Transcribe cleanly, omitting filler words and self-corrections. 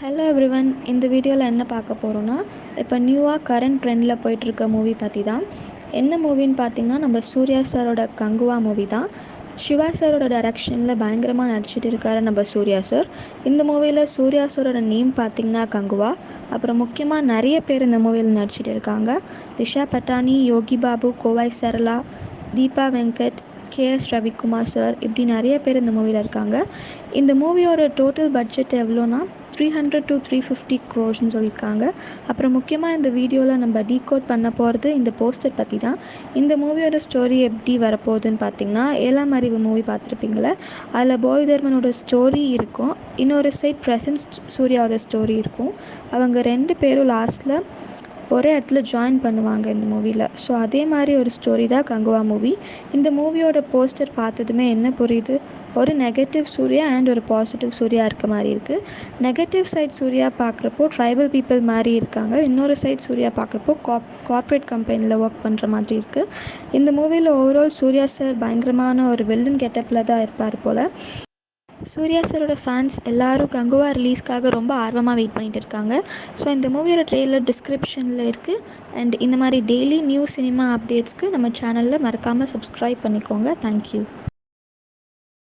Hello everyone, இந்த வீடியோவில் என்ன பார்க்க போகிறோன்னா, இப்போ நியூவாக கரண்ட் ட்ரெண்டில் போயிட்டுருக்க மூவி பற்றி தான். என்ன மூவின்னு பார்த்தீங்கன்னா, நம்ம சூர்யா சாரோட கங்குவா மூவி தான். சிவா சாரோட டைரக்ஷனில் பயங்கரமாக நடிச்சிட்டு இருக்காரு நம்ம சூர்யா சார். இந்த மூவியில் சூர்யா சாரோட நேம் பார்த்திங்கன்னா கங்குவா. அப்புறம் முக்கியமாக நிறைய பேர் இந்த மூவியில் நடிச்சிட்டு இருக்காங்க. திஷா பட்டானி, யோகி பாபு, கோவை சரளா, தீபா வெங்கட், கேஎஸ் ரவிக்குமார் சார், இப்படி நிறைய பேர் இந்த மூவியில் இருக்காங்க. இந்த மூவியோட டோட்டல் பட்ஜெட் எவ்வளோனா 300 to 350 crores சொல்லியிருக்காங்க. அப்புறம் முக்கியமாக இந்த வீடியோவில் நம்ம டீகோட் பண்ண போகிறது இந்த போஸ்டர் பற்றி தான். இந்த மூவியோட ஸ்டோரி எப்படி வரப்போகுதுன்னு பார்த்தீங்கன்னா, 7ஆம் அறிவு மூவி பார்த்துருப்பீங்களே, அதில் போய் தர்மனோட ஸ்டோரி இருக்கும், இன்னொரு சைட் ப்ரெசன்ஸ் சூர்யாவோட ஸ்டோரி இருக்கும். அவங்க 2 பேரும் லாஸ்ட்டில் ஒரே இடத்துல ஜாயின் பண்ணுவாங்க இந்த மூவியில். ஸோ அதே மாதிரி ஒரு ஸ்டோரி தான் கங்குவா மூவி. இந்த மூவியோட போஸ்டர் பார்த்ததுமே என்ன புரியுது, ஒரு நெகட்டிவ் சூர்யா அண்ட் ஒரு பாசிட்டிவ் சூர்யா இருக்க மாதிரி இருக்குது. நெகட்டிவ் சைட் சூர்யா பார்க்குறப்போ ட்ரைபல் பீப்புள் மாதிரி இருக்காங்க. இன்னொரு சைட் சூர்யா பார்க்குறப்போ கார்ப்பரேட் கம்பெனியில் ஒர்க் பண்ணுற மாதிரி இருக்குது. இந்த மூவியில் ஓவரால் சூர்யா சார் பயங்கரமான ஒரு வில்லன் கெட்டப்பில் தான் இருப்பார் போல். சூர்யா சாரோட ஃபேன்ஸ் எல்லோரும் கங்குவா ரிலீஸ்க்காக ரொம்ப ஆர்வமாக வெயிட் பண்ணிகிட்டு இருக்காங்க. ஸோ இந்த மூவியோட ட்ரெய்லர் டிஸ்கிரிப்ஷனில் இருக்குது. அண்ட் இந்த மாதிரி டெய்லி நியூ சினிமா அப்டேட்ஸ்க்கு நம்ம சேனலில் மறக்காமல் சப்ஸ்கிரைப் பண்ணிக்கோங்க. தேங்க்யூ.